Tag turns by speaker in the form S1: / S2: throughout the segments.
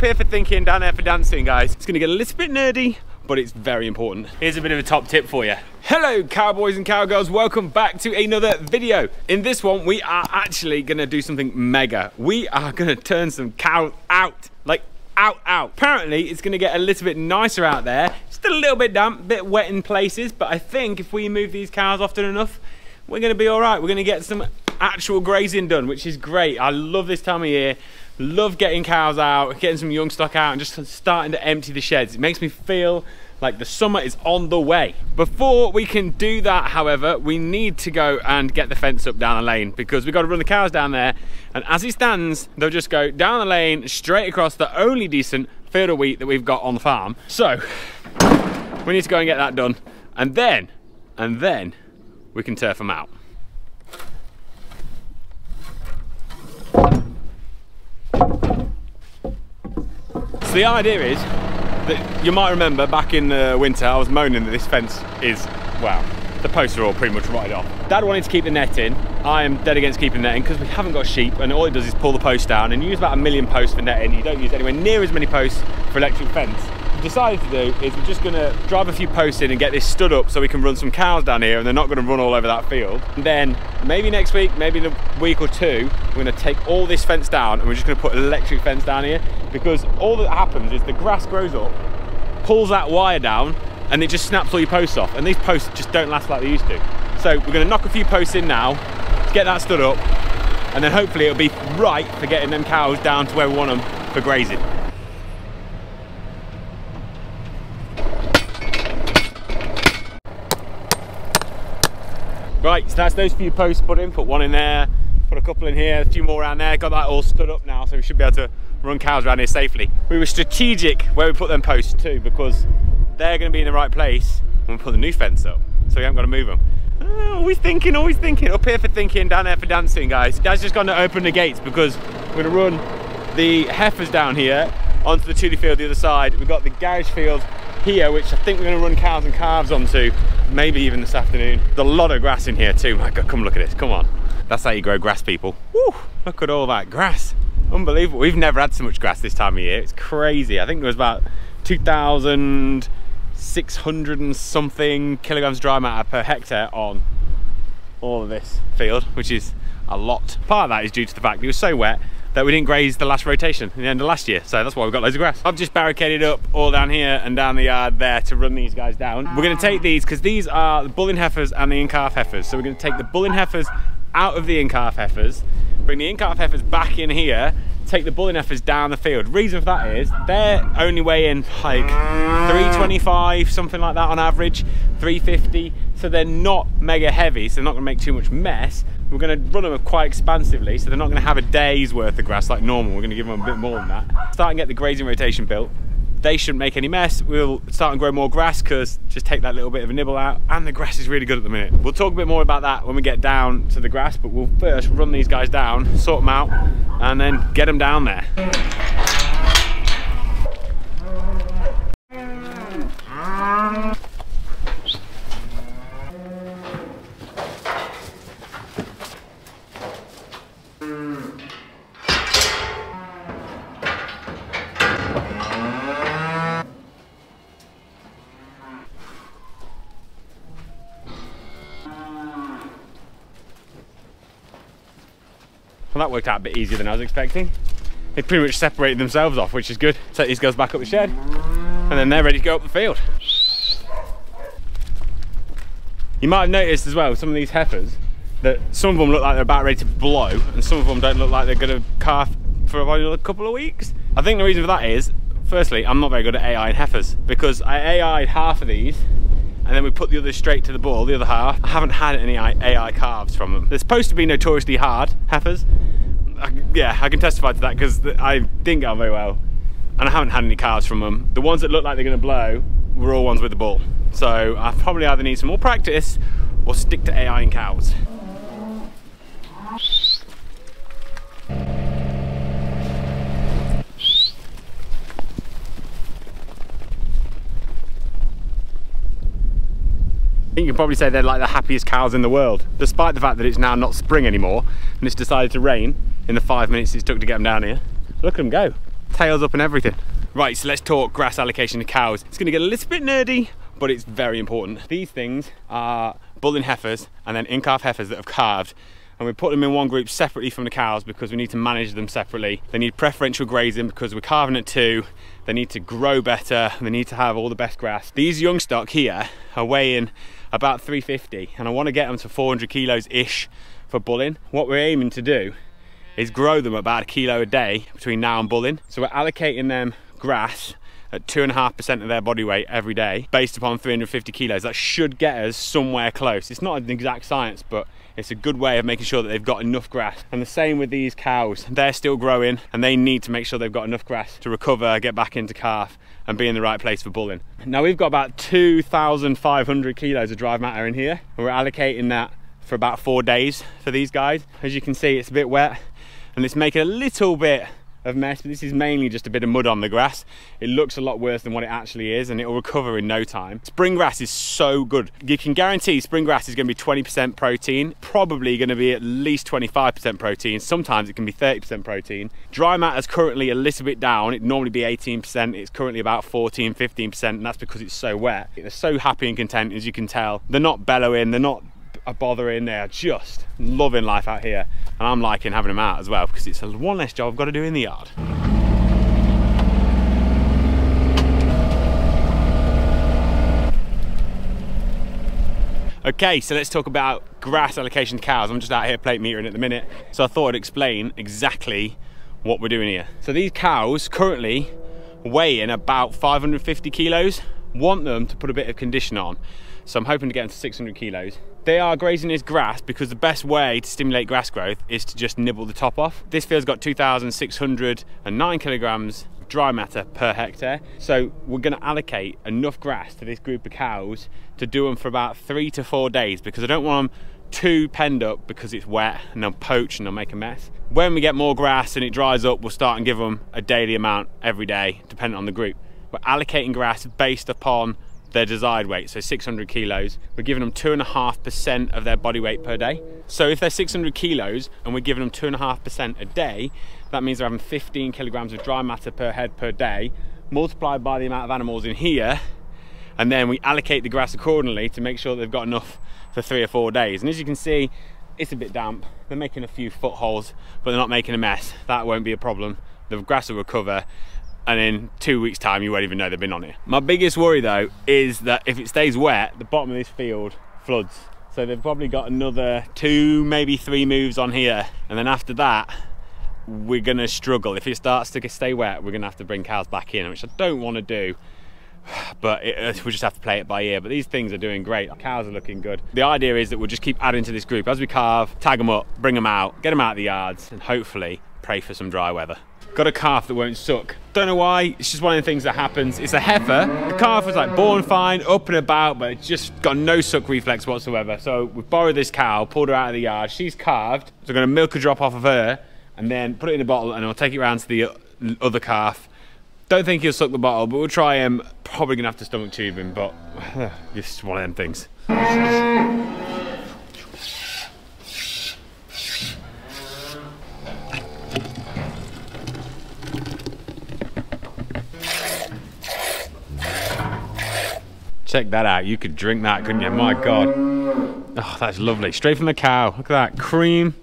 S1: here for thinking, down there for dancing, guys. It's gonna get a little bit nerdy, but it's very important. Here's a bit of a top tip for you. Hello cowboys and cowgirls, welcome back to another video. In this one, we are actually gonna do something mega. We are gonna turn some cows out, like out. Apparently, it's gonna get a little bit nicer out there. Still a little bit damp, a bit wet in places, but I think if we move these cows often enough, we're gonna be all right. We're gonna get some actual grazing done, which is great. I love this time of year. Love getting cows out, getting some young stock out and just starting to empty the sheds. It makes me feel like the summer is on the way. Before we can do that, however, we need to go and get the fence up down the lane because we've got to run the cows down there. And as it stands, they'll just go down the lane, straight across the only decent field of wheat that we've got on the farm. So we need to go and get that done. And then we can turf them out. So the idea is that you might remember back in the winter I was moaning that this fence is, well, the posts are all pretty much rotted off. Dad wanted to keep the net in. I am dead against keeping the net in because we haven't got sheep and all it does is pull the post down and you use about 1 million posts for netting. You don't use anywhere near as many posts for electric fence. What we decided to do is we're just going to drive a few posts in and get this stood up so we can run some cows down here and they're not going to run all over that field. And then maybe next week, maybe in a week or two, we're going to take all this fence down and we're just going to put electric fence down here because all that happens is the grass grows up, pulls that wire down and it just snaps all your posts off, and these posts just don't last like they used to. So we're going to knock a few posts in now to get that stood up and then hopefully it'll be right for getting them cows down to where we want them for grazing. Right, so that's those few posts put in, put one in there, put a couple in here, a few more around there, got that all stood up now so we should be able to run cows around here safely. We were strategic where we put them posts too because they're going to be in the right place when we put the new fence up, so we haven't got to move them. Always thinking, up here for thinking, down there for dancing, guys. Dad's just going to open the gates because we're going to run the heifers down here onto the Tudor field the other side. We've got the garage field here, which I think we're going to run cows and calves onto, maybe even this afternoon. There's a lot of grass in here too. My God, come look at this, come on. That's how you grow grass, people. Woo, look at all that grass. Unbelievable. We've never had so much grass this time of year. It's crazy. I think there was about 2,600 and something kilograms dry matter per hectare on all of this field, which is a lot. Part of that is due to the fact it was so wet that we didn't graze the last rotation at the end of last year, so that's why we've got loads of grass. I've just barricaded up all down here and down the yard there to run these guys down. We're going to take these because these are the bull-in heifers and the in-calf heifers, so we're going to take the bull-in heifers out of the in-calf heifers, bring the in-calf heifers back in here, take the bull-in heifers down the field. Reason for that is they're only weighing like 325, something like that on average, 350, so they're not mega heavy, so they're not going to make too much mess. We're going to run them quite expansively, so they're not going to have a day's worth of grass like normal. We're going to give them a bit more than that. Start and get the grazing rotation built. They shouldn't make any mess. We'll start and grow more grass because just take that little bit of a nibble out, and the grass is really good at the minute. We'll talk a bit more about that when we get down to the grass, but we'll first run these guys down, sort them out, and then get them down there. Well, that worked out a bit easier than I was expecting. They pretty much separated themselves off, which is good. Take these guys back up the shed, and then they're ready to go up the field. You might have noticed as well, some of these heifers, that some of them look like they're about ready to blow, and some of them don't look like they're going to calf for a couple of weeks. I think the reason for that is, firstly, I'm not very good at AIing heifers, because I AI'd half of these, and then we put the others straight to the bull, the other half. I haven't had any AI calves from them. They're supposed to be notoriously hard heifers. Yeah, I can testify to that because I didn't get on very well, and I haven't had any calves from them. The ones that look like they're going to blow were all ones with the bull. So I probably either need some more practice or stick to AIing cows. I think you can probably say they're like the happiest cows in the world, despite the fact that it's now not spring anymore and it's decided to rain in the 5 minutes it took to get them down here. Look at them go. tails up and everything. Right, so let's talk grass allocation to cows. It's gonna get a little bit nerdy, but it's very important. These things are bull-in heifers and then in-calf heifers that have calved, and we put them in one group separately from the cows because we need to manage them separately. They need preferential grazing because we're calving at 2. They need to grow better, they need to have all the best grass. These young stock here are weighing about 350, and I want to get them to 400 kilos-ish for bulling. What we're aiming to do is grow them about 1 kilo a day between now and bulling. So we're allocating them grass at 2.5% of their body weight every day based upon 350 kilos. That should get us somewhere close. It's not an exact science, but it's a good way of making sure that they've got enough grass. And the same with these cows. They're still growing and they need to make sure they've got enough grass to recover, get back into calf and be in the right place for bulling. Now we've got about 2,500 kilos of dry matter in here. We're allocating that for about 4 days for these guys. As you can see, it's a bit wet and it's making a little bit of mess, but this is mainly just a bit of mud on the grass. It looks a lot worse than what it actually is, and it will recover in no time. Spring grass is so good. You can guarantee spring grass is going to be 20% protein, probably going to be at least 25% protein. Sometimes it can be 30% protein. Dry matter is currently a little bit down. It'd normally be 18%. It's currently about 14, 15%, and that's because it's so wet. They're so happy and content, as you can tell. They're not bellowing, they're not bothering, they're just loving life out here, and I'm liking having them out as well because it's one less job I've got to do in the yard. Okay, so let's talk about grass allocation to cows. I'm just out here plate metering at the minute, so I thought I'd explain exactly what we're doing here. So these cows currently weigh in about 550 kilos. Want them to put a bit of condition on, so I'm hoping to get them to 600 kilos. They are grazing this grass because the best way to stimulate grass growth is to just nibble the top off. This field's got 2,609 kilograms of dry matter per hectare. So we're gonna allocate enough grass to this group of cows to do them for about 3 to 4 days because I don't want them too penned up because it's wet and they'll poach and they'll make a mess. When we get more grass and it dries up, we'll start and give them a daily amount every day, depending on the group. We're allocating grass based upon their desired weight, so 600 kilos. We're giving them 2.5% of their body weight per day. So if they're 600 kilos and we're giving them 2.5% a day, that means they're having 15 kilograms of dry matter per head per day, multiplied by the amount of animals in here, and then we allocate the grass accordingly to make sure they've got enough for 3 or 4 days. And as you can see, it's a bit damp. They're making a few footholes, but they're not making a mess. That won't be a problem. The grass will recover, and in 2 weeks' time you won't even know they've been on it. My biggest worry though is that if it stays wet, the bottom of this field floods. So they've probably got another 2, maybe 3 moves on here, and then after that we're gonna struggle. If it starts to stay wet, we're gonna have to bring cows back in, which I don't want to do, but we'll just have to play it by ear. But these things are doing great. Our cows are looking good. The idea is that we'll just keep adding to this group as we calve, tag them up, bring them out, get them out of the yards, and hopefully pray for some dry weather. Got a calf that won't suck. Don't know why, it's just one of the things that happens. It's a heifer. The calf was like born fine, up and about, but it's just got no suck reflex whatsoever. So we've borrowed this cow, pulled her out of the yard. She's calved, so we're gonna milk a drop off of her and then put it in a bottle, and I'll take it around to the other calf. Don't think he'll suck the bottle, but we'll try him. Probably gonna have to stomach tube him, but it's one of them things. Check that out, you could drink that, couldn't you? My God. Oh, that's lovely. Straight from the cow. Look at that, cream,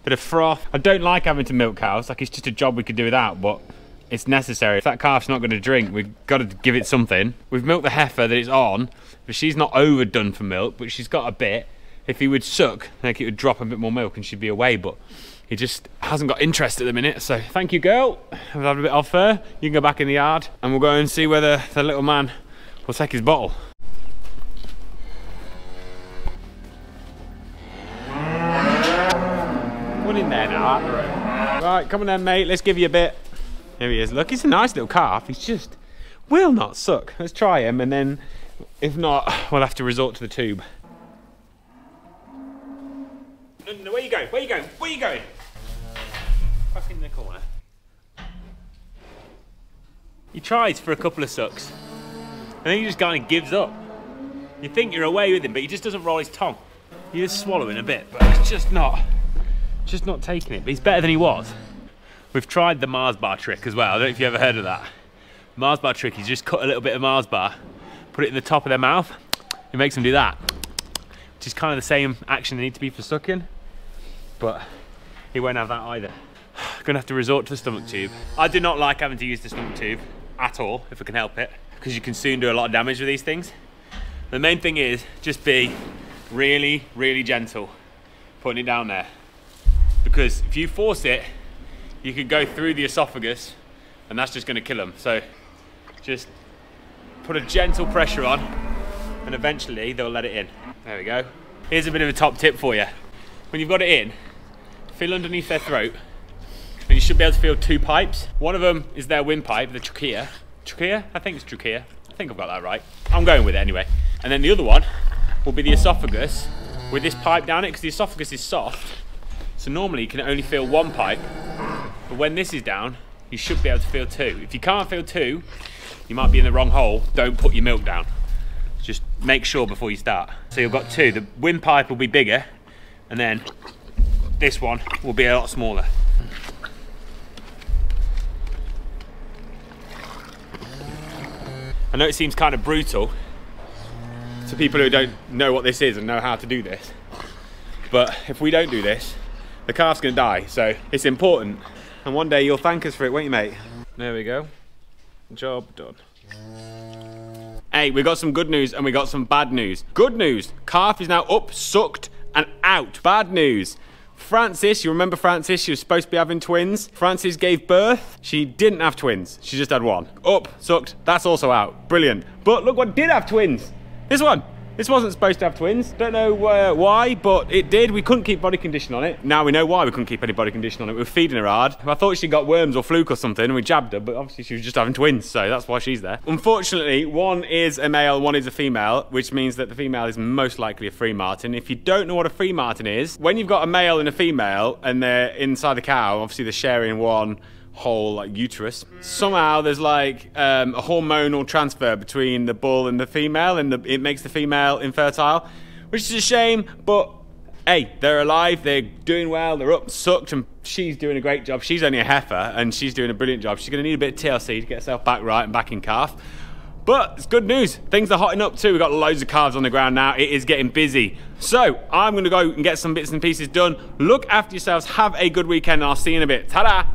S1: bit of froth. I don't like having to milk cows, like it's just a job we could do without, but it's necessary. If that calf's not gonna drink, we've got to give it something. We've milked the heifer that it's on, but she's not overdone for milk, but she's got a bit. If he would suck, like it would drop a bit more milk and she'd be away, but he just hasn't got interest at the minute. So thank you, girl. I've had a bit off her. You can go back in the yard and we'll go and see whether the little man will take his bottle. Put in there now, out the room. Right, come on then, mate. Let's give you a bit. Here he is. Look, he's a nice little calf. He's just will not suck. Let's try him, and then if not, we'll have to resort to the tube. No, where you going? Where you going? Where you going? Back in the corner. He tries for a couple of sucks, and then he just kind of gives up. You think you're away with him, but he just doesn't roll his tongue. He is swallowing a bit, but it's just not taking it. But he's better than he was. We've tried the Mars bar trick as well. I don't know if you've ever heard of that. Mars bar trick is just cut a little bit of Mars bar, put it in the top of their mouth. It makes them do that, which is kind of the same action they need to be for sucking, but he won't have that either. Gonna have to resort to the stomach tube. I do not like having to use the stomach tube at all, if I can help it, because you can soon do a lot of damage with these things. The main thing is just be really, really gentle putting it down there, because if you force it, you could go through the esophagus and that's just going to kill them. So just put a gentle pressure on and eventually they'll let it in. There we go. Here's a bit of a top tip for you. When you've got it in, feel underneath their throat and you should be able to feel two pipes. One of them is their windpipe, the trachea. Trachea? I think it's trachea. I think I've got that right. I'm going with it anyway. And then the other one will be the esophagus with this pipe down it, because the esophagus is soft. So normally you can only feel one pipe, but when this is down, you should be able to feel two. If you can't feel two, you might be in the wrong hole. Don't put your milk down. Just make sure before you start. So you've got two. The windpipe will be bigger, and then this one will be a lot smaller. I know it seems kind of brutal to people who don't know what this is and know how to do this, but if we don't do this, the calf's gonna die, so it's important. And one day you'll thank us for it, won't you, mate? There we go. Job done. Hey, we got some good news and we got some bad news. Good news, calf is now up, sucked, and out. Bad news, Frances, you remember Frances? She was supposed to be having twins. Frances gave birth. She didn't have twins. She just had one. Up, sucked, that's also out. Brilliant. But look what did have twins. This one. This wasn't supposed to have twins. Don't know why, but it did. We couldn't keep body condition on it. Now we know why we couldn't keep any body condition on it. We were feeding her hard. I thought she got worms or fluke or something and we jabbed her, but obviously she was just having twins, so that's why she's there. Unfortunately, one is a male, one is a female, which means that the female is most likely a free martin. If you don't know what a free martin is, when you've got a male and a female and they're inside the cow, obviously they're sharing one whole like uterus. Somehow there's like a hormonal transfer between the bull and the female, and it makes the female infertile, which is a shame, but hey, they're alive, they're doing well, they're up, sucked, and she's doing a great job. She's only a heifer and she's doing a brilliant job. She's going to need a bit of TLC to get herself back right and back in calf. But it's good news. Things are hotting up too. We've got loads of calves on the ground now. It is getting busy. So I'm going to go and get some bits and pieces done. Look after yourselves. Have a good weekend and I'll see you in a bit. Ta-da!